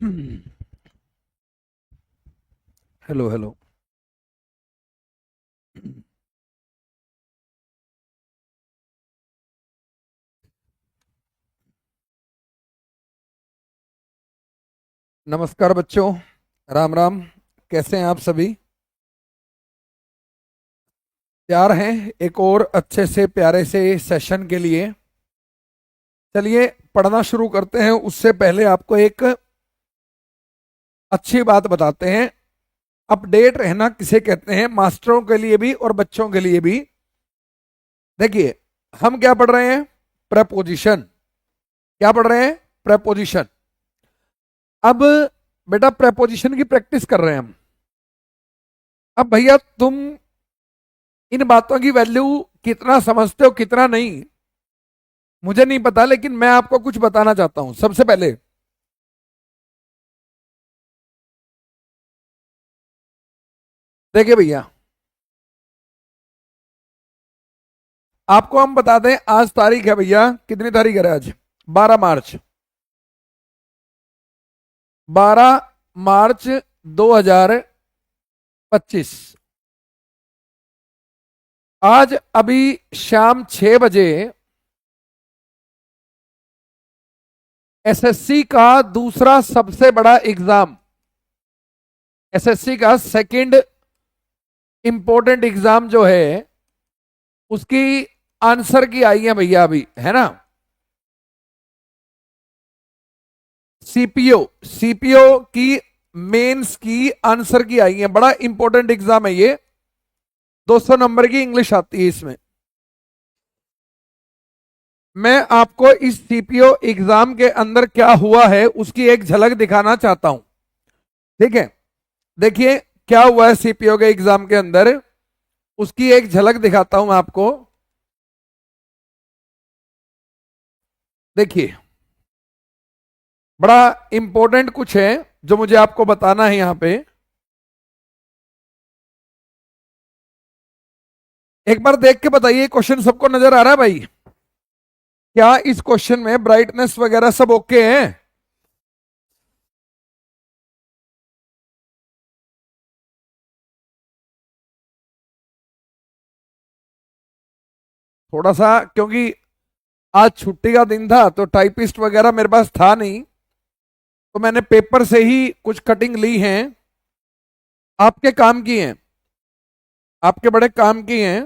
Hello hello. नमस्कार बच्चों, राम राम। कैसे हैं आप सभी? तैयार हैं एक और अच्छे से प्यारे से सेशन के लिए? चलिए पढ़ना शुरू करते हैं। उससे पहले आपको एक अच्छी बात बताते हैं। अपडेट रहना किसे कहते हैं, मास्टरों के लिए भी और बच्चों के लिए भी। देखिए, हम क्या पढ़ रहे हैं? प्रपोजिशन। क्या पढ़ रहे हैं? प्रपोजिशन। अब बेटा प्रपोजिशन की प्रैक्टिस कर रहे हैं हम। अब भैया तुम इन बातों की वैल्यू कितना समझते हो कितना नहीं मुझे नहीं पता, लेकिन मैं आपको कुछ बताना चाहता हूं। सबसे पहले देखिए भैया, आपको हम बता दें, आज तारीख है भैया, कितनी तारीख है आज? 12 मार्च। 12 मार्च 2025। आज अभी शाम 6 बजे एसएससी का दूसरा सबसे बड़ा एग्जाम, एसएससी का सेकंड इंपॉर्टेंट एग्जाम जो है उसकी आंसर की आई है भैया, अभी है ना। सीपीओ, सीपीओ की मेंस की आंसर की आई है। बड़ा इंपॉर्टेंट एग्जाम है ये। 200 नंबर की इंग्लिश आती है इसमें। मैं आपको इस सीपीओ एग्जाम के अंदर क्या हुआ है उसकी एक झलक दिखाना चाहता हूं। ठीक है, देखिए क्या हुआ है सीपीओ के एग्जाम के अंदर, उसकी एक झलक दिखाता हूं मैं आपको। देखिए, बड़ा इंपॉर्टेंट कुछ है जो मुझे आपको बताना है यहां पे। एक बार देख के बताइए, क्वेश्चन सबको नजर आ रहा है भाई? क्या इस क्वेश्चन में ब्राइटनेस वगैरह सब ओके है? थोड़ा सा, क्योंकि आज छुट्टी का दिन था तो टाइपिस्ट वगैरह मेरे पास था नहीं, तो मैंने पेपर से ही कुछ कटिंग ली हैं। आपके काम की हैं, आपके बड़े काम की हैं।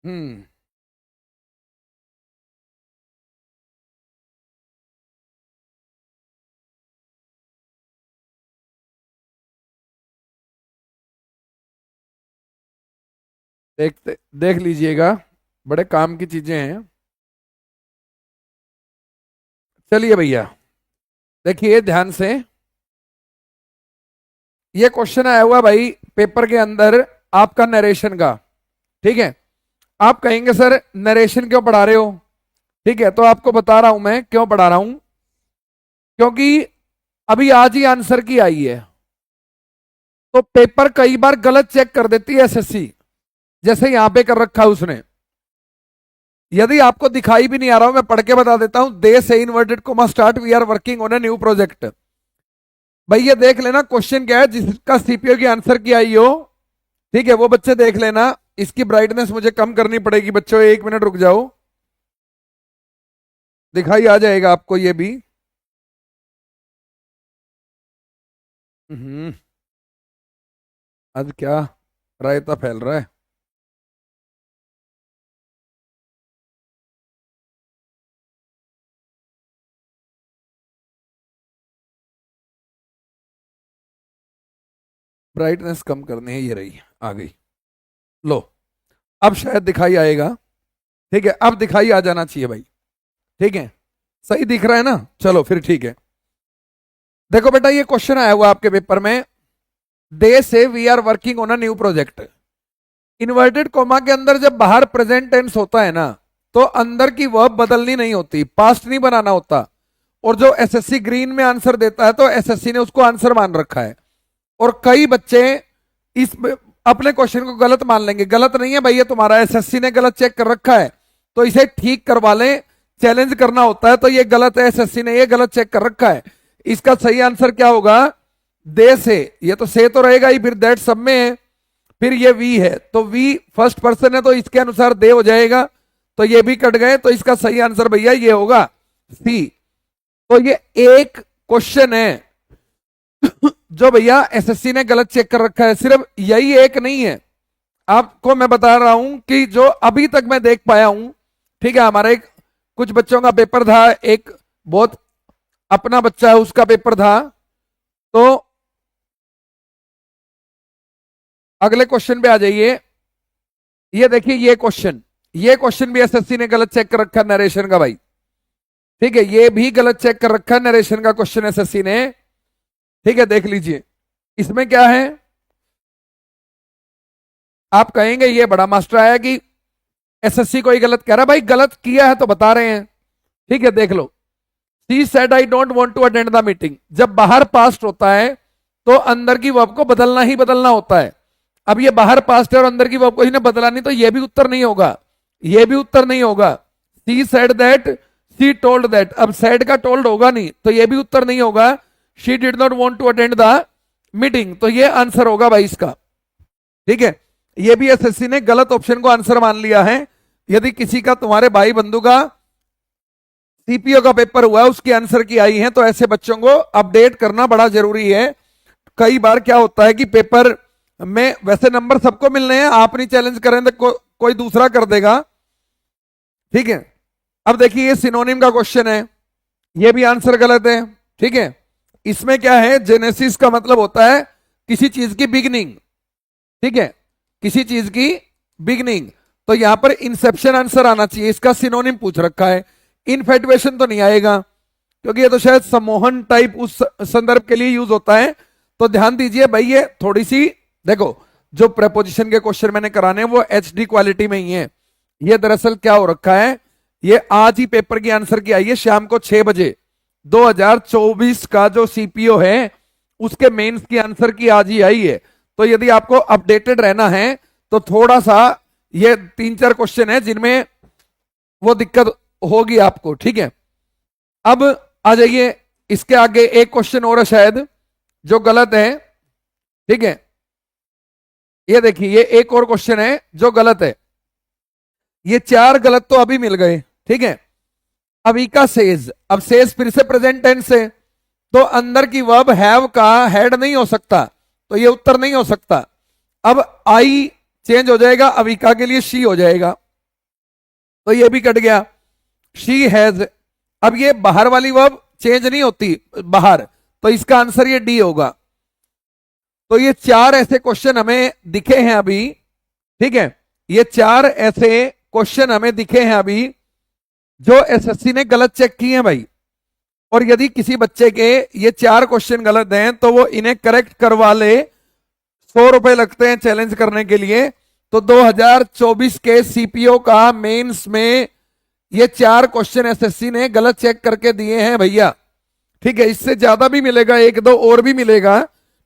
हम्म। देखते देख लीजिएगा, बड़े काम की चीजें हैं। चलिए भैया, देखिए ध्यान से। ये क्वेश्चन आया हुआ भाई पेपर के अंदर आपका नरेशन का। ठीक है, आप कहेंगे सर नरेशन क्यों पढ़ा रहे हो? ठीक है, तो आपको बता रहा हूं मैं क्यों पढ़ा रहा हूं। क्योंकि अभी आज ही आंसर की आई है, तो पेपर कई बार गलत चेक कर देती है एसएससी, जैसे यहां पे कर रखा है उसने। यदि आपको दिखाई भी नहीं आ रहा हो, मैं पढ़ के बता देता हूं। They say inverted comma start, we are working on a new project. भाई ये देख लेना क्वेश्चन क्या है, जिसका सीपीओ की आंसर की आई हो। ठीक है, वो बच्चे देख लेना। इसकी ब्राइटनेस मुझे कम करनी पड़ेगी बच्चों, 1 मिनट रुक जाओ, दिखाई आ जाएगा आपको ये भी। हम्म, आज क्या रायता फैल रहा है। ब्राइटनेस कम करनी है, ये रही, आ गई। लो, अब शायद दिखाई आएगा। ठीक है, अब दिखाई आ जाना चाहिए भाई। ठीक है, सही दिख रहा है ना? चलो फिर ठीक है। देखो बेटा, ये क्वेश्चन आया हुआ आपके पेपर में। They say we are working on a new project. Inverted comma के अंदर जब बाहर प्रेजेंट टेंस होता है ना, तो अंदर की वर्ब बदलनी नहीं होती, पास्ट नहीं बनाना होता। और जो एसएससी ग्रीन में आंसर देता है तो एसएससी ने उसको आंसर मान रखा है। और कई बच्चे इस अपने क्वेश्चन को गलत मान लेंगे। गलत नहीं है भैया, तुम्हारा एसएससी ने गलत चेक कर रखा है, तो इसे ठीक करवा लें। चैलेंज करना होता है तो ये गलत है, एसएससी ने ये गलत चेक कर रखा है। इसका सही आंसर क्या होगा? दे से, ये तो से तो रहेगा ही, फिर दैट सब में है, फिर ये वी है, तो वी फर्स्ट पर्सन है तो इसके अनुसार दे हो जाएगा, तो ये भी कट गए, तो इसका सही आंसर भैया ये होगा सी। तो ये एक क्वेश्चन है जो भैया एसएससी ने गलत चेक कर रखा है। सिर्फ यही एक नहीं है, आपको मैं बता रहा हूं कि जो अभी तक मैं देख पाया हूं, ठीक है, हमारे कुछ बच्चों का पेपर था, एक बहुत अपना बच्चा है उसका पेपर था, तो अगले क्वेश्चन पे आ जाइए। ये देखिए ये क्वेश्चन भी एसएससी ने गलत चेक कर रखा है नरेशन का भाई, ठीक है, ये भी गलत चेक कर रखा है नरेशन का क्वेश्चन एसएससी ने, ठीक है, देख लीजिए इसमें क्या है। आप कहेंगे ये बड़ा मास्टर आया कि एसएससी को ही गलत कह रहा है, भाई गलत किया है तो बता रहे हैं, ठीक है, देख लो। She said I don't want to attend the meeting, जब बाहर पास्ट होता है तो अंदर की वर्ब को बदलना ही बदलना होता है। अब ये बाहर पास्ट है और अंदर की वर्ब को ही ने बदला नहीं, तो ये भी उत्तर नहीं होगा, ये भी उत्तर नहीं होगा। She said that, she told that, अब सेड का टोल्ड होगा नहीं तो ये भी उत्तर नहीं होगा। She did not want to attend the meeting, तो ये आंसर होगा भाई इसका, ठीक है। ये भी एसएससी ने गलत ऑप्शन को आंसर मान लिया है। यदि किसी का, तुम्हारे भाई बंधु का सीपीओ का पेपर हुआ है, उसकी आंसर की आई है, तो ऐसे बच्चों को अपडेट करना बड़ा जरूरी है। कई बार क्या होता है कि पेपर में वैसे नंबर सबको मिलने हैं, आप नहीं चैलेंज करें तो कोई दूसरा कर देगा, ठीक है। अब देखिए ये सिनोनिम का क्वेश्चन है, ये भी आंसर गलत है, ठीक है। इसमें क्या है, जेनेसिस का मतलब होता है किसी चीज की बिगनिंग, ठीक है, किसी चीज की बिगनिंग, तो यहां पर इंसेप्शन आंसर आना चाहिए, इसका सिनोनिम पूछ रखा है। इनफेटुएशन तो नहीं आएगा क्योंकि ये तो शायद सम्मोहन टाइप उस संदर्भ के लिए यूज होता है। तो ध्यान दीजिए भाई, ये थोड़ी सी देखो, जो प्रेपोजिशन के क्वेश्चन मैंने कराने वो एचडी क्वालिटी में ही है। ये दरअसल क्या हो रखा है, ये आज ही पेपर की आंसर की आई है शाम को 6 बजे, 2024 का जो सीपीओ है उसके मेंस की आंसर की आज ही आई है। तो यदि आपको अपडेटेड रहना है तो थोड़ा सा ये 3-4 क्वेश्चन है जिनमें वो दिक्कत होगी आपको, ठीक है। अब आ जाइए, इसके आगे एक क्वेश्चन और है शायद जो गलत है, ठीक है। ये देखिए ये एक और क्वेश्चन है जो गलत है, ये 4 गलत तो अभी मिल गए, ठीक है। अविका सेज, अब सेज फिर से प्रेजेंट टेंस है तो अंदर की वर्ब हैव का हेड नहीं हो सकता, तो ये उत्तर नहीं हो सकता। अब आई चेंज हो जाएगा, अविका के लिए शी हो जाएगा, तो ये भी कट गया, शी हैज। अब ये बाहर वाली वर्ब चेंज नहीं होती बाहर, तो इसका आंसर ये डी होगा। तो ये 4 ऐसे क्वेश्चन हमें दिखे हैं अभी, ठीक है, ये 4 ऐसे क्वेश्चन हमें दिखे हैं अभी जो एसएससी ने गलत चेक किए हैं भाई। और यदि किसी बच्चे के ये 4 क्वेश्चन गलत हैं तो वो इन्हें करेक्ट करवा ले, 100 रुपए लगते हैं चैलेंज करने के लिए। तो 2024 के सीपीओ का मेंस में ये 4 क्वेश्चन एसएससी ने गलत चेक करके दिए हैं भैया, ठीक है। इससे ज्यादा भी मिलेगा, 1-2 और भी मिलेगा,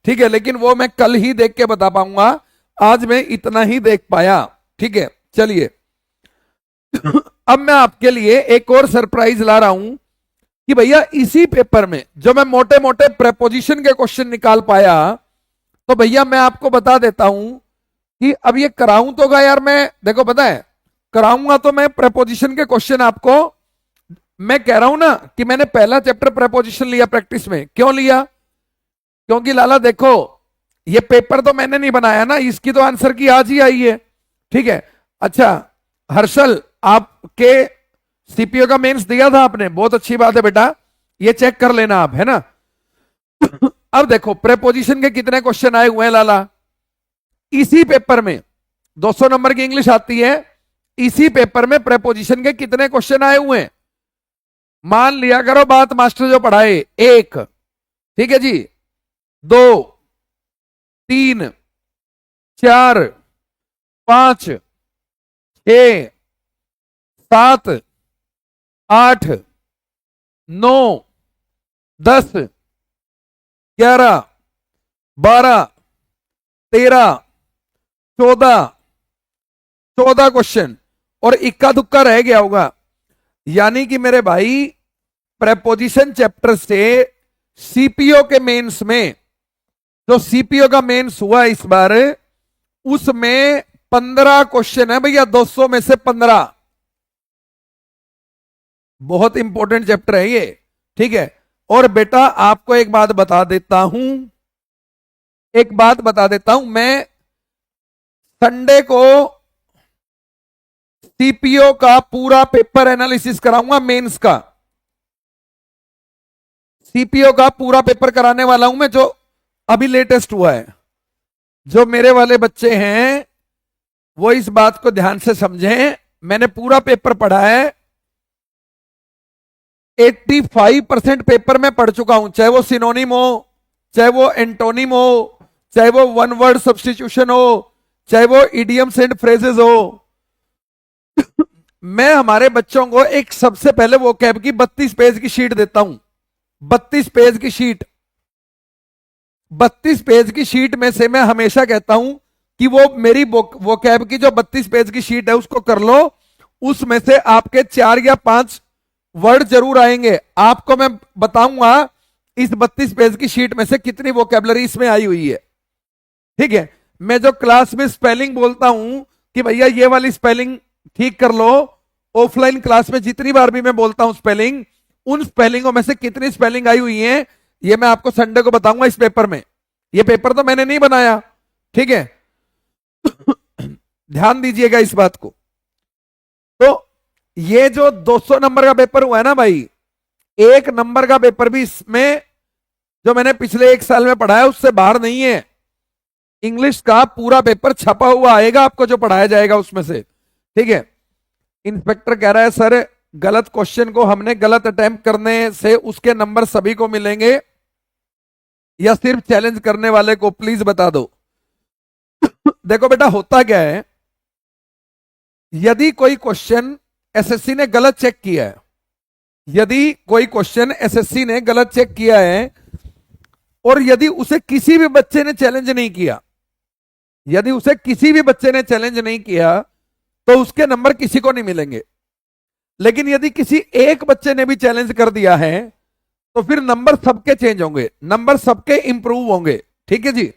ठीक है, लेकिन वो मैं कल ही देख के बता पाऊंगा, आज मैं इतना ही देख पाया, ठीक है। चलिए अब मैं आपके लिए एक और सरप्राइज ला रहा हूं कि भैया इसी पेपर में जो मैं मोटे मोटे प्रेपोजिशन के क्वेश्चन निकाल पाया, तो भैया मैं आपको बता देता हूं कि अब ये कराऊं तो गा यार मैं, देखो पता है कराऊंगा तो मैं प्रेपोजिशन के क्वेश्चन आपको, मैं कह रहा हूं ना कि मैंने पहला चैप्टर प्रेपोजिशन लिया प्रैक्टिस में, क्यों लिया? क्योंकि लाला देखो ये पेपर तो मैंने नहीं बनाया ना, इसकी तो आंसर की आज ही आई है, ठीक है। अच्छा हर्षल, आपके सीपीओ का मेंस दिया था आपने, बहुत अच्छी बात है बेटा, ये चेक कर लेना आप, है ना। अब देखो प्रेपोजिशन के कितने क्वेश्चन आए हुए हैं लाला, इसी पेपर में 200 नंबर की इंग्लिश आती है, इसी पेपर में प्रेपोजिशन के कितने क्वेश्चन आए हुए हैं? मान लिया करो बात मास्टर जो पढ़ाए, 1, ठीक है जी, 2, 3, 4, 5, 6, 7, 8, 9, 10, 11, 12, 13, 14 क्वेश्चन, और इक्का दुक्का रह गया होगा। यानी कि मेरे भाई प्रेपोजिशन चैप्टर से सीपीओ के मेंस में, जो सीपीओ का मेंस हुआ इस बार, उसमें 15 क्वेश्चन है भैया, 200 में से 15। बहुत इंपॉर्टेंट चैप्टर है ये, ठीक है। और बेटा आपको एक बात बता देता हूं, एक बात बता देता हूं, मैं संडे को सीपीओ का पूरा पेपर एनालिसिस कराऊंगा, मेंस का सीपीओ का पूरा पेपर कराने वाला हूं मैं, जो अभी लेटेस्ट हुआ है। जो मेरे वाले बच्चे हैं वो इस बात को ध्यान से समझें, मैंने पूरा पेपर पढ़ा है। 85% पेपर में पढ़ चुका हूं, चाहे वो सिनोनिम हो, चाहे वो एंटोनिम हो, चाहे वो वन वर्ड सब्स्टिट्यूशन हो, चाहे वो इडियम्स एंड फ्रेजेस हो। मैं हमारे बच्चों को एक सबसे पहले वो कैब की 32 पेज की शीट देता हूं। 32 पेज की शीट, 32 पेज की शीट में से मैं हमेशा कहता हूं कि वो मेरी वो कैब की जो 32 पेज की शीट है उसको कर लो, उसमें से आपके 4 या 5 वर्ड जरूर आएंगे। आपको मैं बताऊंगा इस 32 पेज की शीट में से कितनी वोकैबुलरी इसमें आई हुई है, ठीक है। मैं जो क्लास में स्पेलिंग बोलता हूं कि भैया ये वाली स्पेलिंग ठीक कर लो, ऑफलाइन क्लास में जितनी बार भी मैं बोलता हूं स्पेलिंग, उन स्पेलिंगों में से कितनी स्पेलिंग आई हुई है ये मैं आपको संडे को बताऊंगा इस पेपर में। ये पेपर तो मैंने नहीं बनाया, ठीक है। ध्यान दीजिएगा इस बात को। तो ये जो 200 नंबर का पेपर हुआ है ना भाई, 1 नंबर का पेपर भी इसमें जो मैंने पिछले 1 साल में पढ़ा है उससे बाहर नहीं है। इंग्लिश का पूरा पेपर छपा हुआ आएगा आपको जो पढ़ाया जाएगा उसमें से, ठीक है। इंस्पेक्टर कह रहा है सर गलत क्वेश्चन को हमने गलत अटेम्प्ट करने से उसके नंबर सभी को मिलेंगे या सिर्फ चैलेंज करने वाले को, प्लीज बता दो। देखो बेटा होता क्या है, यदि कोई क्वेश्चन एसएससी ने गलत चेक किया है, यदि कोई क्वेश्चन एसएससी ने गलत चेक किया है और यदि उसे किसी भी बच्चे ने चैलेंज नहीं किया, यदि उसे किसी भी बच्चे ने चैलेंज नहीं किया तो उसके नंबर किसी को नहीं मिलेंगे। लेकिन यदि किसी एक बच्चे ने भी चैलेंज कर दिया है तो फिर नंबर सबके चेंज होंगे, नंबर सबके इंप्रूव होंगे, ठीक है जी।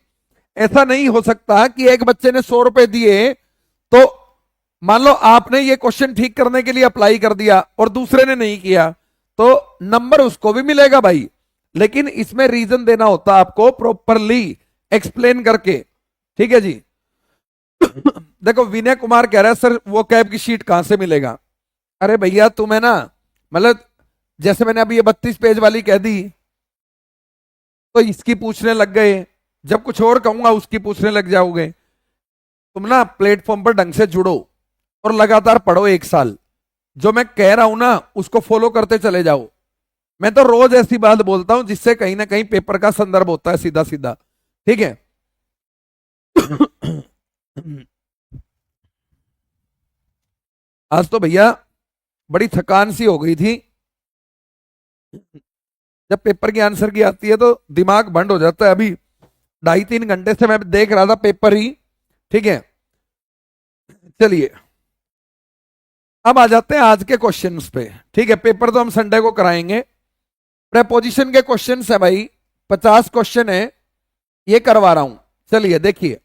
ऐसा नहीं हो सकता कि एक बच्चे ने 100 रुपए दिए तो मान लो आपने ये क्वेश्चन ठीक करने के लिए अप्लाई कर दिया और दूसरे ने नहीं किया तो नंबर उसको भी मिलेगा भाई, लेकिन इसमें रीजन देना होता है आपको प्रॉपरली एक्सप्लेन करके, ठीक है जी। देखो विनय कुमार कह रहा है सर वो कैब की शीट कहां से मिलेगा। अरे भैया तुम्हें ना, मतलब जैसे मैंने अभी ये 32 पेज वाली कह दी तो इसकी पूछने लग गए, जब कुछ और कहूंगा उसकी पूछने लग जाओगे। तुम ना प्लेटफॉर्म पर ढंग से जुड़ो और लगातार पढ़ो 1 साल, जो मैं कह रहा हूं ना उसको फॉलो करते चले जाओ। मैं तो रोज ऐसी बात बोलता हूं जिससे कहीं ना कहीं पेपर का संदर्भ होता है सीधा सीधा, ठीक है। आज तो भैया बड़ी थकान सी हो गई थी, जब पेपर की आंसर की आती है तो दिमाग बंद हो जाता है। अभी 2.5-3 घंटे से मैं देख रहा था पेपर ही, ठीक है। चलिए अब आ जाते हैं आज के क्वेश्चंस पे, ठीक है। पेपर तो हम संडे को कराएंगे। प्रेपोजिशन के क्वेश्चंस है भाई, 50 क्वेश्चन है, ये करवा रहा हूं। चलिए देखिए,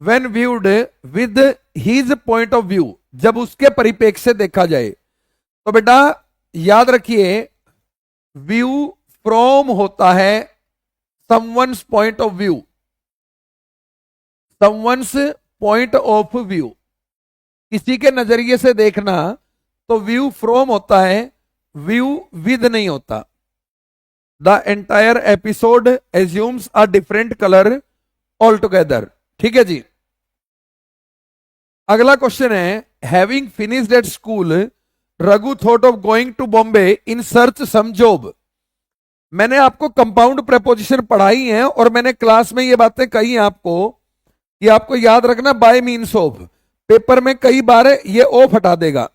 when viewed with his point of view, जब उसके परिप्रेक्ष्य से देखा जाए तो बेटा याद रखिए व्यू फ्रॉम होता है someone's point of view, someone's point of view, किसी के नजरिए से देखना तो व्यू फ्रॉम होता है, व्यू विद नहीं होता। The entire episode assumes a different colour all together, ठीक है जी। अगला क्वेश्चन है, having finished at school Raghu thought of going to Bombay in search some job. मैंने आपको कंपाउंड प्रेपोजिशन पढ़ाई है और मैंने क्लास में ये बातें कही हैं आपको कि आपको याद रखना बाय मीन्स ऑफ, पेपर में कई बार ये ऑफ हटा देगा।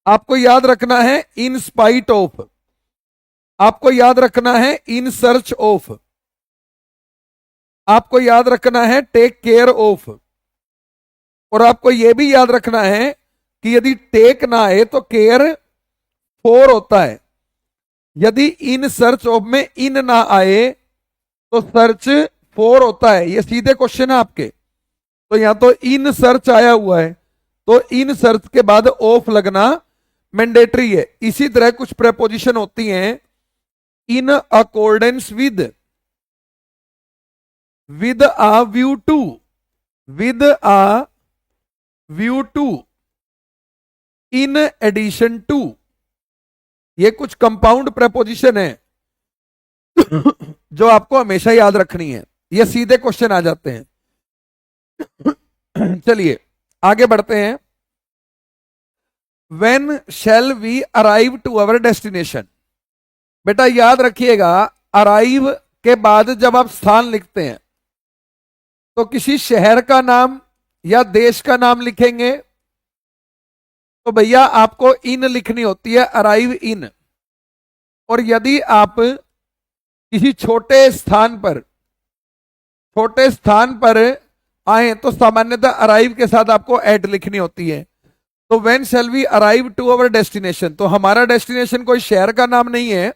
आपको याद रखना है इन स्पाइट ऑफ, आपको याद रखना है इन सर्च ऑफ, आपको याद रखना है टेक केयर ऑफ, और आपको यह भी याद रखना है कि यदि टेक ना आए तो केयर फोर होता है, यदि इन सर्च ऑफ में इन ना आए तो सर्च फोर होता है। ये सीधे क्वेश्चन है आपके। तो यहां तो इन सर्च आया हुआ है, तो इन सर्च के बाद ऑफ लगना मैंडेटरी है। इसी तरह कुछ प्रेपोजिशन होती हैं, in accordance with a view to, with a view to, in addition to. ये कुछ कंपाउंड प्रेपोजिशन है जो आपको हमेशा याद रखनी है। ये सीधे क्वेश्चन आ जाते हैं। चलिए आगे बढ़ते हैं। When shall we arrive to our destination? बेटा याद रखिएगा, अराइव के बाद जब आप स्थान लिखते हैं तो किसी शहर का नाम या देश का नाम लिखेंगे तो भैया आपको इन लिखनी होती है, अराइव इन। और यदि आप किसी छोटे स्थान पर आए तो सामान्यतः अराइव के साथ आपको एट लिखनी होती है। तो when shall we arrive to our destination, तो हमारा डेस्टिनेशन कोई शहर का नाम नहीं है।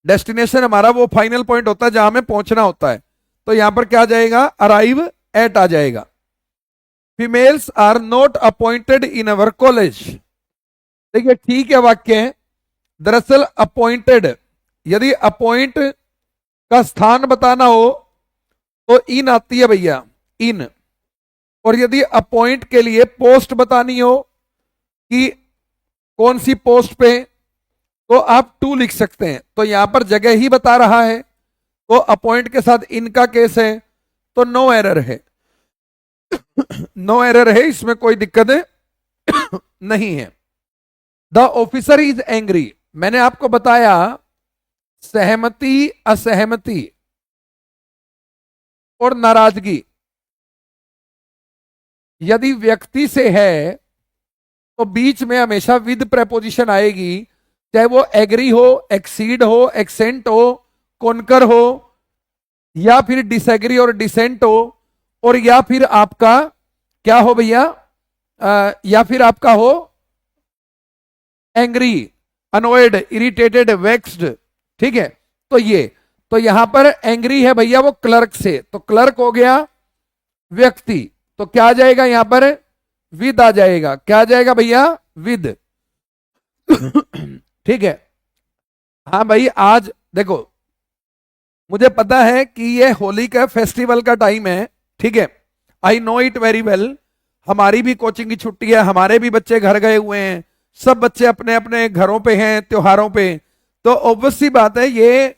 डेस्टिनेशन हमारा वो फाइनल पॉइंट होता है जहां हमें पहुंचना होता है। तो यहां पर क्या आ जाएगा, अराइव एट आ जाएगा। Females are not appointed in our college. देखिए ठीक है वाक्य। दरअसल अपॉइंटेड, यदि अपॉइंट का स्थान बताना हो तो इन आती है भैया, इन। और यदि अपॉइंट के लिए पोस्ट बतानी हो कि कौन सी पोस्ट पे, तो आप टू लिख सकते हैं। तो यहां पर जगह ही बता रहा है, तो अपॉइंट के साथ इनका केस है, तो नो एरर है। नो एरर है, इसमें कोई दिक्कत नहीं है। द ऑफिसर इज एंग्री, मैंने आपको बताया सहमति, असहमति और नाराजगी यदि व्यक्ति से है तो बीच में हमेशा विद प्रेपोजिशन आएगी, चाहे वो एग्री हो, एक्सीड हो, एक्सेंट हो, कॉन्कर हो, या फिर डिसएग्री और डिसेंट हो, और या फिर आपका क्या हो भैया, या फिर आपका हो एंग्री, अनोयड, इरिटेटेड, वेक्स्ड। ठीक है, तो यहां पर एंग्री है भैया वो क्लर्क से, तो क्लर्क हो गया व्यक्ति, तो क्या आ जाएगा यहां पर, विद आ जाएगा। क्या आ जाएगा भैया, विद। ठीक है। हाँ भाई, आज देखो मुझे पता है कि ये होली का फेस्टिवल का टाइम है, ठीक है, I know it very well. हमारी भी कोचिंग की छुट्टी है, हमारे भी बच्चे घर गए हुए हैं, सब बच्चे अपने अपने घरों पे हैं, त्योहारों पे। तो ऑब्वियस सी बात है ये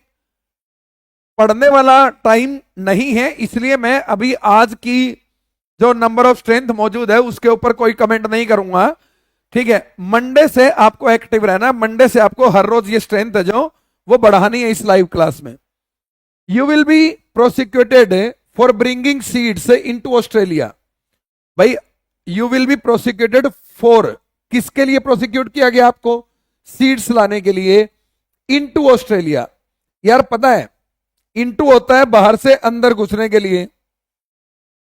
पढ़ने वाला टाइम नहीं है, इसलिए मैं अभी आज की जो नंबर ऑफ स्ट्रेंथ मौजूद है उसके ऊपर कोई कमेंट नहीं करूंगा। ठीक है, मंडे से आपको एक्टिव रहना, मंडे से आपको हर रोज ये स्ट्रेंथ है जो वो बढ़ानी है इस लाइव क्लास में। You will be prosecuted for bringing seeds into Australia. भाई you will be prosecuted for, किसके लिए प्रोसिक्यूट किया गया आपको, सीड्स लाने के लिए, इनटू ऑस्ट्रेलिया। यार पता है इनटू होता है बाहर से अंदर घुसने के लिए,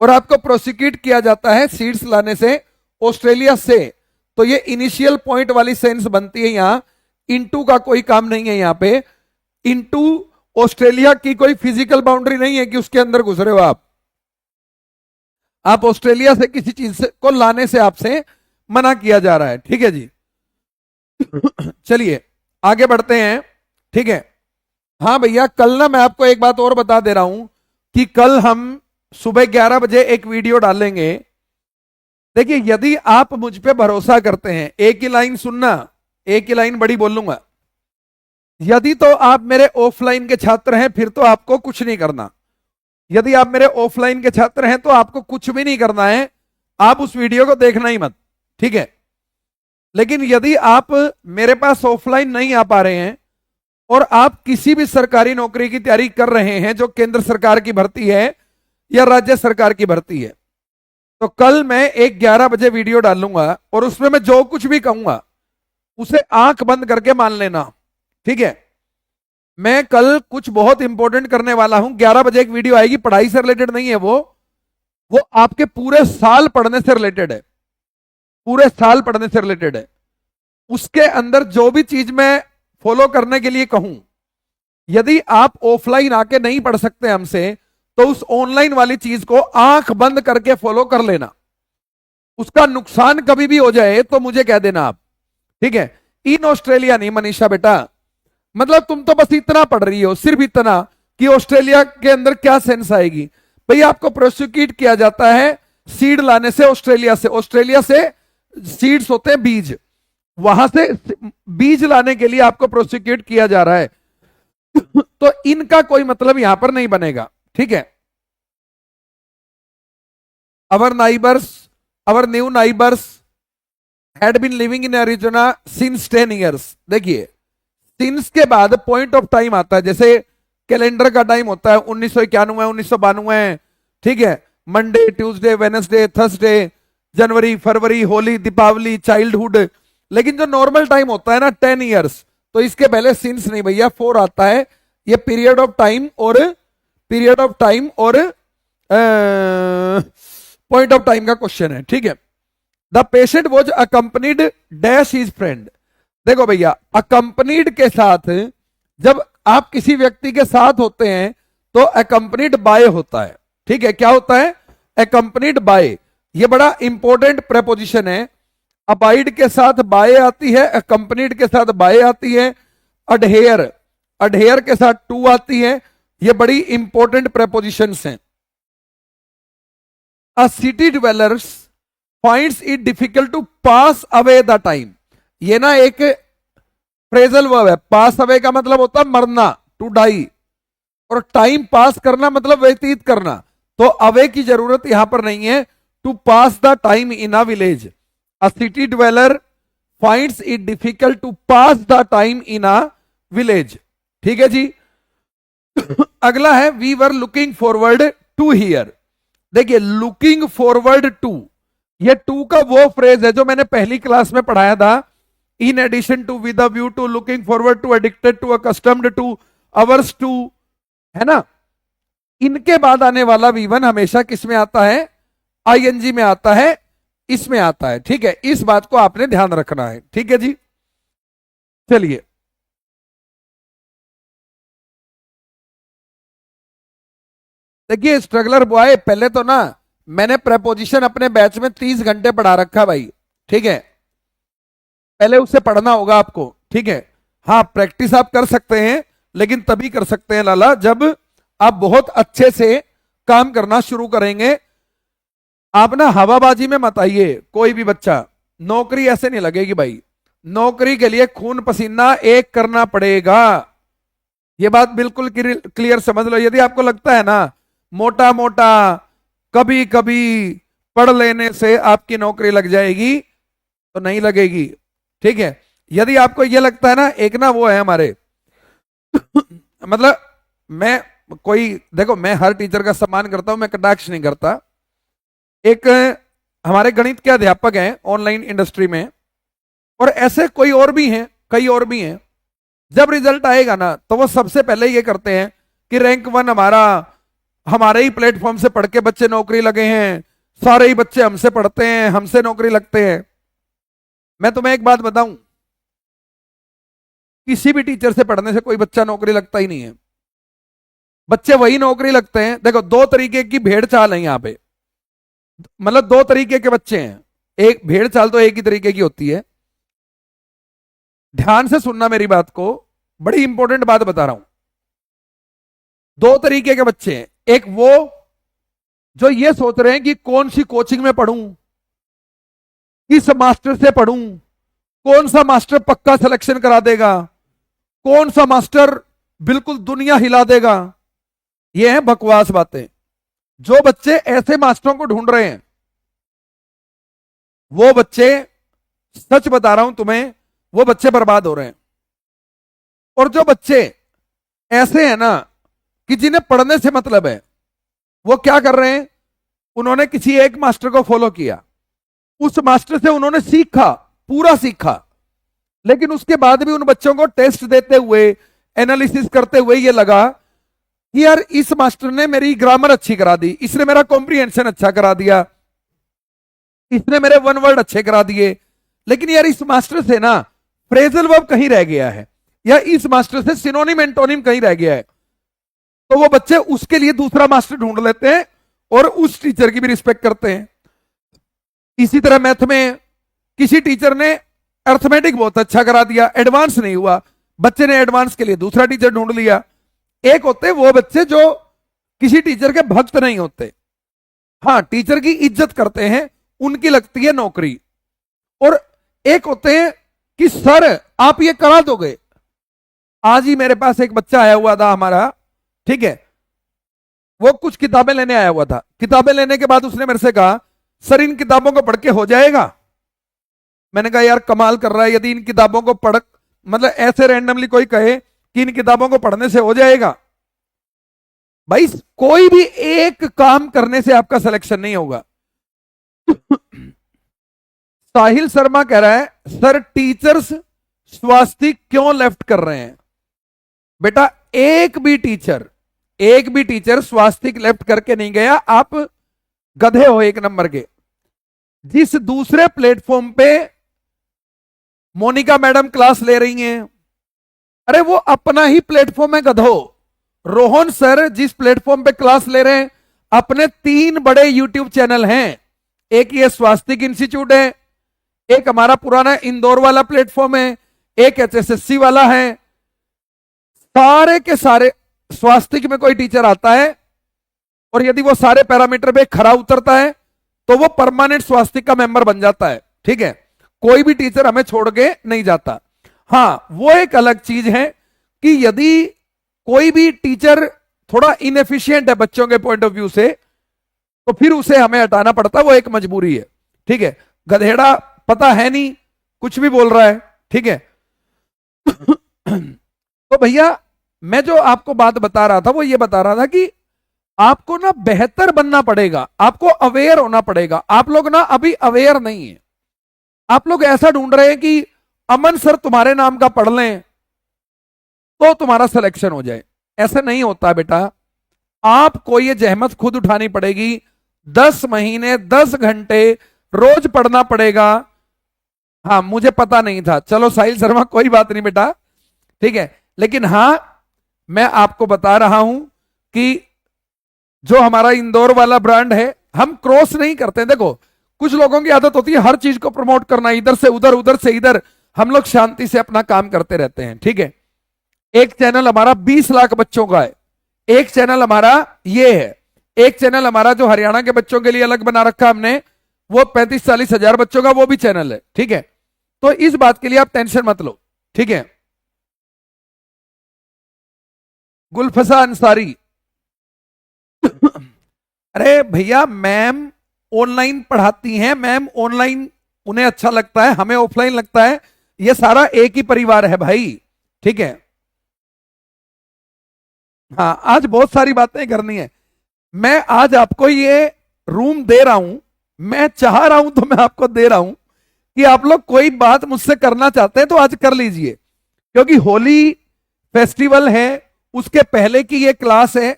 और आपको प्रोसिक्यूट किया जाता है सीड्स लाने से ऑस्ट्रेलिया से। तो ये इनिशियल पॉइंट वाली सेंस बनती है, यहां इनटू का कोई काम नहीं है। यहां पे इनटू ऑस्ट्रेलिया की कोई फिजिकल बाउंड्री नहीं है कि उसके अंदर घुस रहे हो आप ऑस्ट्रेलिया से किसी चीज को लाने से आपसे मना किया जा रहा है। ठीक है जी। चलिए आगे बढ़ते हैं। ठीक है, हाँ भैया, कल ना मैं आपको एक बात और बता दे रहा हूं कि कल हम सुबह 11 बजे एक वीडियो डालेंगे। देखिए यदि आप मुझ पे भरोसा करते हैं, एक ही लाइन सुनना, एक ही लाइन बड़ी बोलूंगा। यदि तो आप मेरे ऑफलाइन के छात्र हैं फिर तो आपको कुछ नहीं करना। यदि आप मेरे ऑफलाइन के छात्र हैं तो आपको कुछ भी नहीं करना है, आप उस वीडियो को देखना ही मत। ठीक है, लेकिन यदि आप मेरे पास ऑफलाइन नहीं आ पा रहे हैं और आप किसी भी सरकारी नौकरी की तैयारी कर रहे हैं जो केंद्र सरकार की भर्ती है या राज्य सरकार की भर्ती है, तो कल मैं एक 11 बजे वीडियो डालूंगा और उसमें मैं जो कुछ भी कहूंगा उसे आंख बंद करके मान लेना। ठीक है, मैं कल कुछ बहुत इंपॉर्टेंट करने वाला हूं। 11 बजे एक वीडियो आएगी, पढ़ाई से रिलेटेड नहीं है, वो आपके पूरे साल पढ़ने से रिलेटेड है, पूरे साल पढ़ने से रिलेटेड है। उसके अंदर जो भी चीज मैं फॉलो करने के लिए कहूं, यदि आप ऑफलाइन आके नहीं पढ़ सकते हमसे, तो उस ऑनलाइन वाली चीज को आंख बंद करके फॉलो कर लेना। उसका नुकसान कभी भी हो जाए तो मुझे कह देना आप, ठीक है। इन ऑस्ट्रेलिया नहीं मनीषा बेटा, मतलब तुम तो बस इतना पढ़ रही हो, सिर्फ इतना कि ऑस्ट्रेलिया के अंदर क्या सेंस आएगी। भैया आपको प्रोसिक्यूट किया जाता है सीड लाने से ऑस्ट्रेलिया से। ऑस्ट्रेलिया से सीड्स होते हैं बीज, वहां से बीज लाने के लिए आपको प्रोसिक्यूट किया जा रहा है। तो इनका कोई मतलब यहां पर नहीं बनेगा, ठीक है। Our neighbours, our new neighbours had been living in Arizona since 10 years. देखिए सिंस के बाद पॉइंट ऑफ टाइम आता है, जैसे कैलेंडर का टाइम होता है 1991, 1992, ठीक है। मंडे, ट्यूसडे, वेडनेसडे, थर्सडे, जनवरी, फरवरी, होली, दीपावली, चाइल्डहुड। लेकिन जो नॉर्मल टाइम होता है ना 10 ईयर्स, तो इसके पहले सिंस नहीं भैया 4 आता है। ये पीरियड ऑफ टाइम और पॉइंट ऑफ टाइम का क्वेश्चन है, ठीक है। The patient was accompanied dash his friend. देखो भैया अकंपनीड के साथ, जब आप किसी व्यक्ति के साथ होते हैं तो अकंपनीड बाय होता है, ठीक है। क्या होता है? Accompanied by. ये बड़ा इंपॉर्टेंट प्रेपोजिशन है। अबाइड के साथ बाय आती है, अकंपनीड के साथ बाय आती है, अडहेयर, अडहेयर के साथ टू आती है। ये बड़ी इंपॉर्टेंट प्रेपोजिशंस हैं। A city dwellers finds it difficult to pass away the time. ये ना एक फ्रेजल वर्ब है। पास अवे का मतलब होता है मरना, टू डाई, और टाइम पास करना मतलब व्यतीत करना। तो अवे की जरूरत यहां पर नहीं है। To pass the time in a village, a city dweller finds it difficult to pass the time in a village, ठीक है जी। अगला है we were looking forward to hear. देखिए लुकिंग फॉरवर्ड टू, ये टू का वो फ्रेज है जो मैंने पहली क्लास में पढ़ाया था। In addition to, with a view to, looking forward to, addicted to, accustomed to, averse to, है ना। इनके बाद आने वाला वी1 हमेशा किस में आता है? आईएनजी में आता है, इसमें आता है, ठीक है। इस बात को आपने ध्यान रखना है, ठीक है जी। चलिए देखिए स्ट्रगलर बॉय, पहले तो ना मैंने प्रेपोजिशन अपने बैच में 30 घंटे पढ़ा रखा भाई, ठीक है। पहले उसे पढ़ना होगा आपको, ठीक है। हाँ प्रैक्टिस आप कर सकते हैं, लेकिन तभी कर सकते हैं लाला जब आप बहुत अच्छे से काम करना शुरू करेंगे। आप ना हवाबाजी में मत आइए कोई भी बच्चा, नौकरी ऐसे नहीं लगेगी भाई। नौकरी के लिए खून पसीना एक करना पड़ेगा, ये बात बिल्कुल क्लियर समझ लो। यदि आपको लगता है ना मोटा मोटा कभी कभी पढ़ लेने से आपकी नौकरी लग जाएगी, तो नहीं लगेगी, ठीक है। यदि आपको यह लगता है ना, एक ना वो है हमारे मतलब मैं कोई, देखो मैं हर टीचर का सम्मान करता हूं, मैं कटाक्ष नहीं करता। एक हमारे गणित के अध्यापक हैं ऑनलाइन इंडस्ट्री में, और ऐसे कोई और भी हैं, कई और भी हैं। जब रिजल्ट आएगा ना तो वो सबसे पहले ये करते हैं कि रैंक 1 हमारा, हमारे ही प्लेटफॉर्म से पढ़ के बच्चे नौकरी लगे हैं, सारे ही बच्चे हमसे पढ़ते हैं, हमसे नौकरी लगते हैं। मैं तुम्हें एक बात बताऊं, किसी भी टीचर से पढ़ने से कोई बच्चा नौकरी लगता ही नहीं है। बच्चे वही नौकरी लगते हैं। देखो दो तरीके की भेड़ चाल है यहां पे, मतलब दो तरीके के बच्चे हैं। एक भेड़ चाल तो एक ही तरीके की होती है। ध्यान से सुनना मेरी बात को, बड़ी इंपॉर्टेंट बात बता रहा हूं। दो तरीके के बच्चे हैं, एक वो जो ये सोच रहे हैं कि कौन सी कोचिंग में पढ़ूं, किस मास्टर से पढ़ूं, कौन सा मास्टर पक्का सिलेक्शन करा देगा, कौन सा मास्टर बिल्कुल दुनिया हिला देगा। ये है बकवास बातें। जो बच्चे ऐसे मास्टरों को ढूंढ रहे हैं, वो बच्चे, सच बता रहा हूं तुम्हें, वो बच्चे बर्बाद हो रहे हैं। और जो बच्चे ऐसे हैं ना कि जिन्हें पढ़ने से मतलब है, वो क्या कर रहे हैं? उन्होंने किसी एक मास्टर को फॉलो किया, उस मास्टर से उन्होंने सीखा, पूरा सीखा, लेकिन उसके बाद भी उन बच्चों को टेस्ट देते हुए, एनालिसिस करते हुए ये लगा कि यार इस मास्टर ने मेरी ग्रामर अच्छी करा दी, इसने मेरा कॉम्प्रिहेंशन अच्छा करा दिया, इसने मेरे वन वर्ड अच्छे करा दिए, लेकिन यार इस मास्टर से ना फ्रेजल वर्ब कहीं रह गया है या इस मास्टर से सिनोनिम एंटोनिम कहीं रह गया है, तो वो बच्चे उसके लिए दूसरा मास्टर ढूंढ लेते हैं और उस टीचर की भी रिस्पेक्ट करते हैं। इसी तरह मैथ में किसी टीचर ने अर्थमेटिक बहुत अच्छा करा दिया, एडवांस नहीं हुआ, बच्चे ने एडवांस के लिए दूसरा टीचर ढूंढ लिया। एक होते वो बच्चे जो किसी टीचर के भक्त नहीं होते, हाँ टीचर की इज्जत करते हैं, उनकी लगती है नौकरी। और एक होते हैं कि सर आप ये करा दोगे। आज ही मेरे पास एक बच्चा आया हुआ था हमारा, ठीक है, वो कुछ किताबें लेने आया हुआ था। किताबें लेने के बाद उसने मेरे से कहा सर इन किताबों को पढ़ के हो जाएगा। मैंने कहा यार कमाल कर रहा है, यदि इन किताबों को पढ़, मतलब ऐसे रैंडमली कोई कहे कि इन किताबों को पढ़ने से हो जाएगा, भाई कोई भी एक काम करने से आपका सिलेक्शन नहीं होगा। साहिल शर्मा कह रहा है सर टीचर्स स्वास्तिक क्यों लेफ्ट कर रहे हैं। बेटा एक भी टीचर स्वास्तिक लेफ्ट करके नहीं गया, आप गधे हो एक नंबर के। जिस दूसरे प्लेटफॉर्म पे मोनिका मैडम क्लास ले रही हैं, अरे वो अपना ही प्लेटफॉर्म है गधो। रोहन सर जिस प्लेटफॉर्म पे क्लास ले रहे हैं, अपने 3 बड़े यूट्यूब चैनल हैं। एक ये स्वास्तिक इंस्टीट्यूट है, एक हमारा पुराना इंदौर वाला प्लेटफॉर्म है, एक एचएसएससी वाला है। सारे के सारे स्वास्तिक में कोई टीचर आता है और यदि वो सारे पैरामीटर पे खरा उतरता है तो वो परमानेंट स्वास्तिक का मेंबर बन जाता है, ठीक है। कोई भी टीचर हमें छोड़ के नहीं जाता। हाँ वो एक अलग चीज है कि यदि कोई भी टीचर थोड़ा इनएफिशिएंट है बच्चों के पॉइंट ऑफ व्यू से, तो फिर उसे हमें हटाना पड़ता है, वो एक मजबूरी है, ठीक है। गधेड़ा पता है नहीं, कुछ भी बोल रहा है, ठीक है। तो भैया मैं जो आपको बात बता रहा था वो ये बता रहा था कि आपको ना बेहतर बनना पड़ेगा, आपको अवेयर होना पड़ेगा। आप लोग ना अभी अवेयर नहीं है, आप लोग ऐसा ढूंढ रहे हैं कि अमन सर तुम्हारे नाम का पढ़ लें तो तुम्हारा सिलेक्शन हो जाए। ऐसा नहीं होता बेटा, आपको ये जहमत खुद उठानी पड़ेगी। 10 महीने 10 घंटे रोज पढ़ना पड़ेगा। हाँ मुझे पता नहीं था, चलो साहिल शर्मा कोई बात नहीं बेटा, ठीक है। लेकिन हाँ मैं आपको बता रहा हूं कि जो हमारा इंदौर वाला ब्रांड है, हम क्रॉस नहीं करते। देखो कुछ लोगों की आदत होती है हर चीज को प्रमोट करना, इधर से उधर उधर से इधर। हम लोग शांति से अपना काम करते रहते हैं, ठीक है। एक चैनल हमारा 20 लाख बच्चों का है, एक चैनल हमारा ये है, एक चैनल हमारा जो हरियाणा के बच्चों के लिए अलग बना रखा हमने, वो 35-40 हजार बच्चों का वो भी चैनल है, ठीक है। तो इस बात के लिए आप टेंशन मत लो, ठीक है। गुलफसा अंसारी अरे भैया मैम ऑनलाइन पढ़ाती हैं, मैम ऑनलाइन उन्हें अच्छा लगता है, हमें ऑफलाइन लगता है, ये सारा एक ही परिवार है भाई, ठीक है। हाँ आज बहुत सारी बातें करनी है। मैं आज आपको ये रूम दे रहा हूं, मैं चाह रहा हूं तो मैं आपको दे रहा हूं कि आप लोग कोई बात मुझसे करना चाहते हैं तो आज कर लीजिए, क्योंकि होली फेस्टिवल है, उसके पहले की ये क्लास है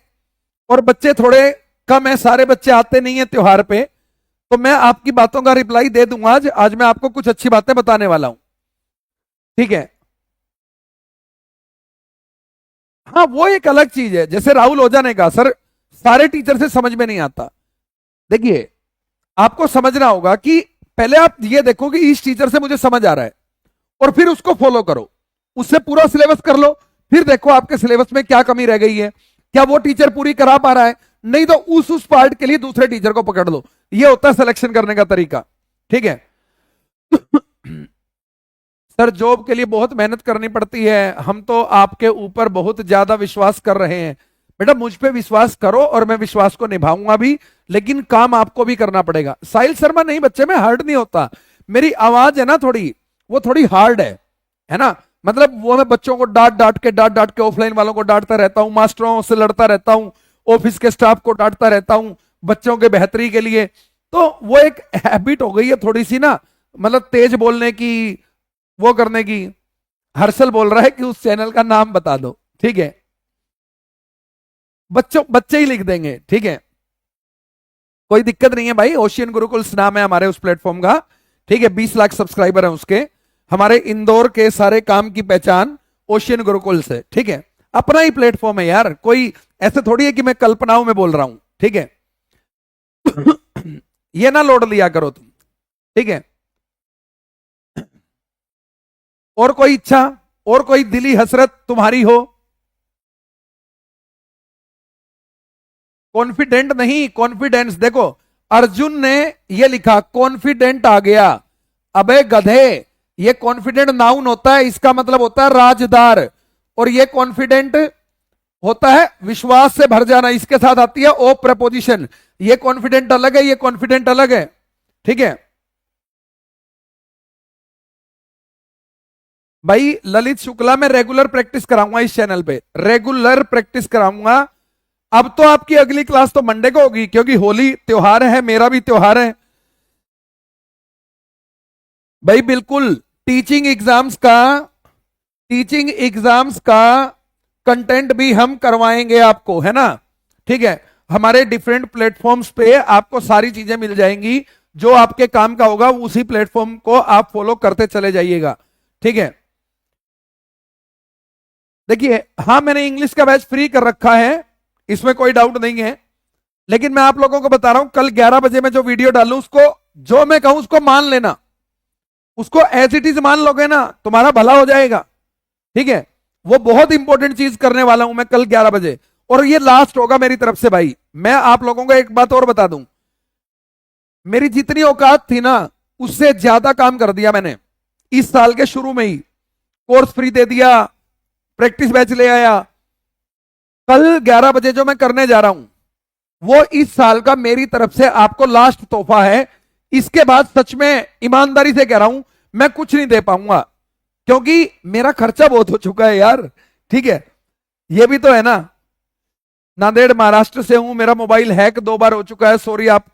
और बच्चे थोड़े कम है, सारे बच्चे आते नहीं है त्योहार पे, तो मैं आपकी बातों का रिप्लाई दे दूंगा। आज मैं आपको कुछ अच्छी बातें बताने वाला हूं, ठीक है। हाँ वो एक अलग चीज है, जैसे राहुल ओझा ने कहा सर सारे टीचर से समझ में नहीं आता। देखिए आपको समझना होगा कि पहले आप ये देखो कि इस टीचर से मुझे समझ आ रहा है और फिर उसको फॉलो करो, उससे पूरा सिलेबस कर लो, फिर देखो आपके सिलेबस में क्या कमी रह गई है, क्या वो टीचर पूरी करा पा रहा है, नहीं तो उस पार्ट के लिए दूसरे टीचर को पकड़ लो। ये होता है सिलेक्शन करने का तरीका, ठीक है। सर जॉब के लिए बहुत मेहनत करनी पड़ती है, हम तो आपके ऊपर बहुत ज्यादा विश्वास कर रहे हैं। बेटा मुझ पे विश्वास करो और मैं विश्वास को निभाऊंगा भी, लेकिन काम आपको भी करना पड़ेगा। साहिल शर्मा नहीं बच्चे में हार्ड नहीं होता, मेरी आवाज है ना थोड़ी, वो थोड़ी हार्ड है ना। मतलब वो मैं बच्चों को डांट डांट के ऑफलाइन वालों को डांटता रहता हूं, मास्टरों से लड़ता रहता हूं, ऑफिस के स्टाफ को डांटता रहता हूं बच्चों के बेहतरी के लिए। तो वो एक हैबिट हो गई है थोड़ी सी ना, मतलब तेज बोलने की, वो करने की। हर्षल बोल रहा है कि उस चैनल का नाम बता दो, ठीक है। बच्चे ही लिख देंगे, ठीक है, कोई दिक्कत नहीं है भाई। ओशियन गुरुकुल्स नाम है हमारे उस प्लेटफॉर्म का, ठीक है। 20 लाख सब्सक्राइबर है उसके। हमारे इंदौर के सारे काम की पहचान ओशियन गुरुकुल से, ठीक है। अपना ही प्लेटफॉर्म है यार, कोई ऐसे थोड़ी है कि मैं कल्पनाओं में बोल रहा हूं, ठीक है। ये ना लोड लिया करो तुम, ठीक है। और कोई इच्छा, और कोई दिली हसरत तुम्हारी हो? कॉन्फिडेंट नहीं, कॉन्फिडेंस। देखो अर्जुन ने ये लिखा कॉन्फिडेंट आ गया, अबे गधे, ये कॉन्फिडेंट नाउन होता है, इसका मतलब होता है राजदार, और ये कॉन्फिडेंट होता है विश्वास से भर जाना, इसके साथ आती है ओ प्रपोजिशन। ये कॉन्फिडेंट अलग है, ये कॉन्फिडेंट अलग है, ठीक है भाई। ललित शुक्ला में रेगुलर प्रैक्टिस कराऊंगा इस चैनल पे, रेगुलर प्रैक्टिस कराऊंगा। अब तो आपकी अगली क्लास तो मंडे को होगी, क्योंकि होली त्योहार है, मेरा भी त्योहार है भाई। बिल्कुल टीचिंग एग्जाम्स का कंटेंट भी हम करवाएंगे आपको, है ना, ठीक है। हमारे डिफरेंट प्लेटफॉर्म्स पे आपको सारी चीजें मिल जाएंगी, जो आपके काम का होगा उसी प्लेटफॉर्म को आप फॉलो करते चले जाइएगा, ठीक है। देखिए हाँ, मैंने इंग्लिश का बैच फ्री कर रखा है, इसमें कोई डाउट नहीं है, लेकिन मैं आप लोगों को बता रहा हूं कल 11 बजे मैं जो वीडियो डालू उसको, जो मैं कहूं उसको मान लेना, उसको एज इट इज मान लोगे ना, तुम्हारा भला हो जाएगा, ठीक है। वो बहुत इंपॉर्टेंट चीज करने वाला हूं मैं कल 11 बजे, और ये लास्ट होगा मेरी तरफ से भाई। मैं आप लोगों को एक बात और बता दूं, मेरी जितनी औकात थी ना उससे ज्यादा काम कर दिया मैंने इस साल के शुरू में ही। कोर्स फ्री दे दिया, प्रैक्टिस बैच ले आया। कल 11 बजे जो मैं करने जा रहा हूं वो इस साल का मेरी तरफ से आपको लास्ट तोहफा है। इसके बाद सच में ईमानदारी से कह रहा हूं मैं कुछ नहीं दे पाऊंगा, क्योंकि मेरा खर्चा बहुत हो चुका है यार, ठीक है। ये भी तो है ना, नांदेड़ महाराष्ट्र से हूं, मेरा मोबाइल हैक 2 बार हो चुका है, सॉरी आप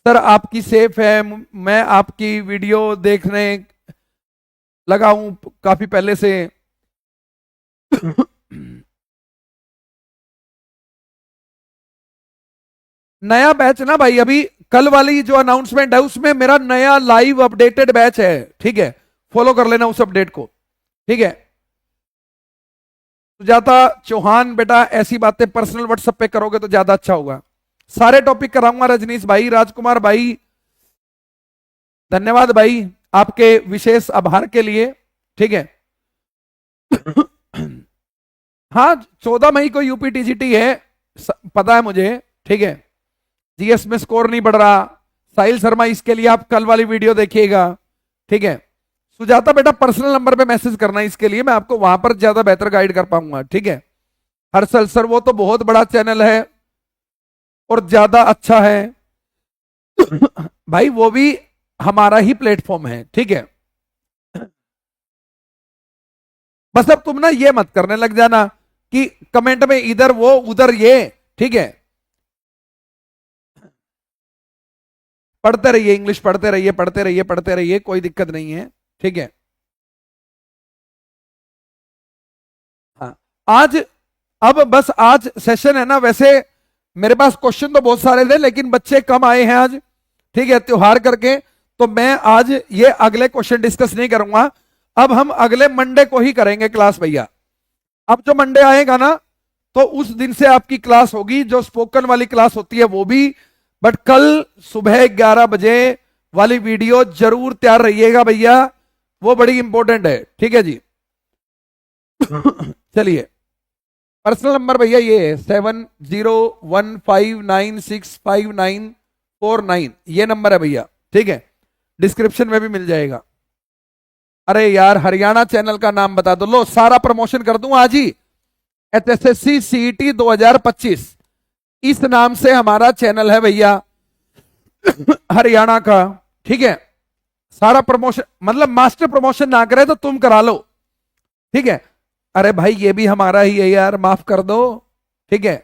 सर, आपकी सेफ है। मैं आपकी वीडियो देखने लगा हूं काफी पहले से। नया बैच ना भाई, अभी कल वाली जो अनाउंसमेंट है उसमें मेरा नया लाइव अपडेटेड बैच है, ठीक है। फॉलो कर लेना उस अपडेट को, ठीक है। सुजाता चौहान बेटा, ऐसी बातें पर्सनल व्हाट्सएप पे करोगे तो ज्यादा अच्छा होगा। सारे टॉपिक कराऊंगा रजनीश भाई, राजकुमार भाई, धन्यवाद भाई आपके विशेष आभार के लिए, ठीक है। हाँ 14 मई को यूपीटीजीटी है, पता है मुझे, ठीक है। जीएस में स्कोर नहीं बढ़ रहा, साहिल शर्मा, इसके लिए आप कल वाली वीडियो देखिएगा, ठीक है। सुजाता बेटा पर्सनल नंबर पे मैसेज करना, इसके लिए मैं आपको वहां पर ज्यादा बेहतर गाइड कर पाऊंगा, ठीक है। हर्षल सर वो तो बहुत बड़ा चैनल है और ज्यादा अच्छा है भाई, वो भी हमारा ही प्लेटफॉर्म है, ठीक है। बस अब तुम ना ये मत करने लग जाना कि कमेंट में इधर वो उधर ये, ठीक है। पढ़ते रहिए, इंग्लिश पढ़ते रहिए, पढ़ते रहिए, पढ़ते रहिए, कोई दिक्कत नहीं है, ठीक है। हाँ आज, अब बस आज सेशन है ना, वैसे मेरे पास क्वेश्चन तो बहुत सारे थे लेकिन बच्चे कम आए हैं आज, ठीक है, त्योहार करके, तो मैं आज ये अगले क्वेश्चन डिस्कस नहीं करूंगा। अब हम अगले मंडे को ही करेंगे क्लास भैया। अब जो मंडे आएगा ना तो उस दिन से आपकी क्लास होगी, जो स्पोकन वाली क्लास होती है वो भी, बट कल सुबह 11 बजे वाली वीडियो जरूर तैयार रहिएगा भैया, वो बड़ी इंपॉर्टेंट है, ठीक है जी। चलिए पर्सनल नंबर भैया ये है 7015965949, ये नंबर है भैया, ठीक है। डिस्क्रिप्शन में भी मिल जाएगा। अरे यार हरियाणा चैनल का नाम बता दो, लो सारा प्रमोशन कर दूं आज ही। एचएसएससी सीईटी 2025 इस नाम से हमारा चैनल है भैया हरियाणा का, ठीक है। सारा प्रमोशन, मतलब मास्टर प्रमोशन ना करे तो तुम करा लो, ठीक है। अरे भाई ये भी हमारा ही है यार, माफ कर दो, ठीक है।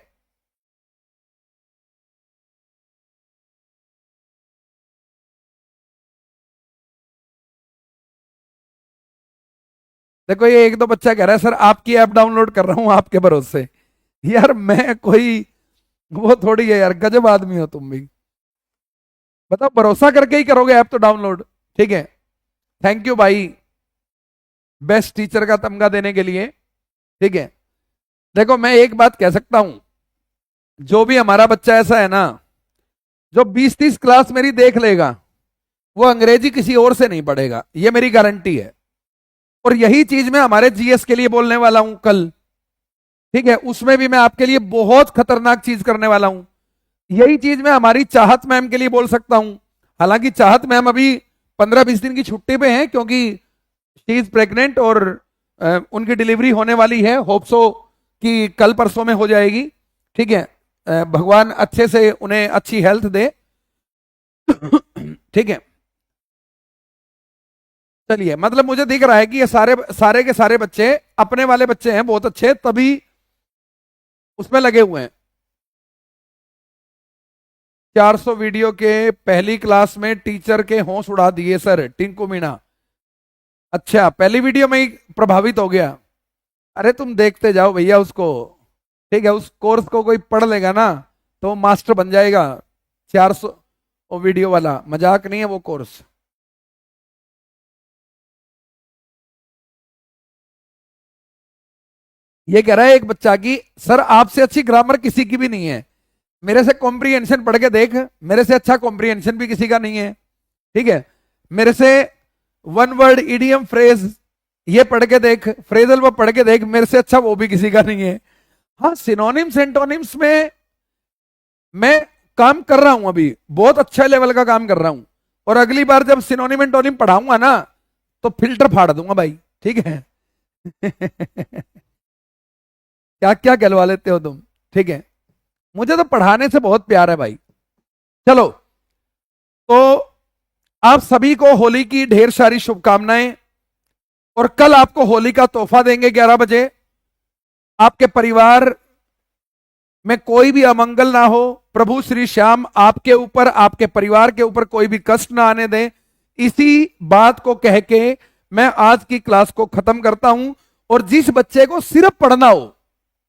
देखो ये एक दो बच्चा कह रहा है सर आपकी ऐप डाउनलोड कर रहा हूं आपके भरोसे। यार मैं कोई वो थोड़ी है यार, गजब आदमी हो तुम भी। बताओ भरोसा करके ही करोगे ऐप तो डाउनलोड, ठीक है। थैंक यू भाई, बेस्ट टीचर का तमगा देने के लिए। ठीक है, देखो मैं एक बात कह सकता हूं, जो भी हमारा बच्चा ऐसा है ना जो 20-30 क्लास मेरी देख लेगा, वो अंग्रेजी किसी और से नहीं पढ़ेगा, ये मेरी गारंटी है। और यही चीज मैं हमारे जीएस के लिए बोलने वाला हूं कल। ठीक है, उसमें भी मैं आपके लिए बहुत खतरनाक चीज करने वाला हूं। यही चीज मैं हमारी चाहत मैम के लिए बोल सकता हूं। हालांकि चाहत मैम अभी 15-20 दिन की छुट्टी पे हैं, क्योंकि शी इज प्रेग्नेंट और उनकी डिलीवरी होने वाली है। होप सो कि कल परसों में हो जाएगी। ठीक है, भगवान अच्छे से उन्हें अच्छी हेल्थ दे। ठीक है, चलिए, मतलब मुझे दिख रहा है कि ये सारे सारे के सारे बच्चे अपने वाले बच्चे हैं, बहुत अच्छे, तभी उसमें लगे हुए हैं। 400 वीडियो के पहली क्लास में टीचर के होश उड़ा दिए सर, टिंकू मीणा। अच्छा, पहली वीडियो में ही प्रभावित हो गया। अरे तुम देखते जाओ भैया उसको। ठीक है, उस कोर्स को कोई पढ़ लेगा ना तो मास्टर बन जाएगा। 400 वो वीडियो वाला मजाक नहीं है वो कोर्स। ये कह रहा है एक बच्चा की सर आपसे अच्छी ग्रामर किसी की भी नहीं है। मेरे से कॉम्प्रीहेंशन पढ़ के देख, मेरे से अच्छा कॉम्प्रीहेंशन भी किसी का नहीं है। ठीक है, मेरे से वन वर्ड इडियम फ्रेज ये पढ़ के देख, फ्रेजल वो पढ़ के देख, मेरे से अच्छा वो भी किसी का नहीं है। हाँ, सिनोनिम्स एंटोनिम्स में मैं काम कर रहा हूं, अभी बहुत अच्छा लेवल का काम कर रहा हूं। और अगली बार जब सिनोनिम एंटोनिम पढ़ाऊंगा ना तो फिल्टर फाड़ दूंगा भाई। ठीक है। क्या क्या कहलवा लेते हो तुम। ठीक है, मुझे तो पढ़ाने से बहुत प्यार है भाई। चलो, तो आप सभी को होली की ढेर सारी शुभकामनाएं। और कल आपको होली का तोहफा देंगे 11 बजे। आपके परिवार में कोई भी अमंगल ना हो, प्रभु श्री श्याम आपके ऊपर, आपके परिवार के ऊपर कोई भी कष्ट ना आने दे। इसी बात को कह के मैं आज की क्लास को खत्म करता हूं। और जिस बच्चे को सिर्फ पढ़ना हो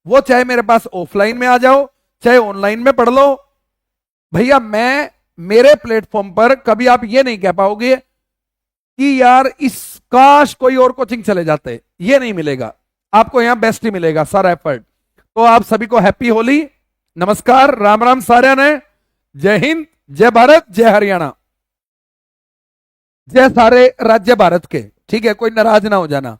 वो चाहे मेरे पास ऑफलाइन में आ जाओ, चाहे ऑनलाइन में पढ़ लो। भैया मैं मेरे प्लेटफॉर्म पर कभी आप ये नहीं कह पाओगे कि यार इस काश कोई और कोचिंग चले जाते, ये नहीं मिलेगा। आपको यहां बेस्ट ही मिलेगा, सारा एफर्ट। तो आप सभी को हैप्पी होली, नमस्कार, राम राम सारे ने। जय हिंद, जय भारत, जय हरियाणा, जय सारे राज्य भारत के। ठीक है, कोई नाराज ना हो जाना।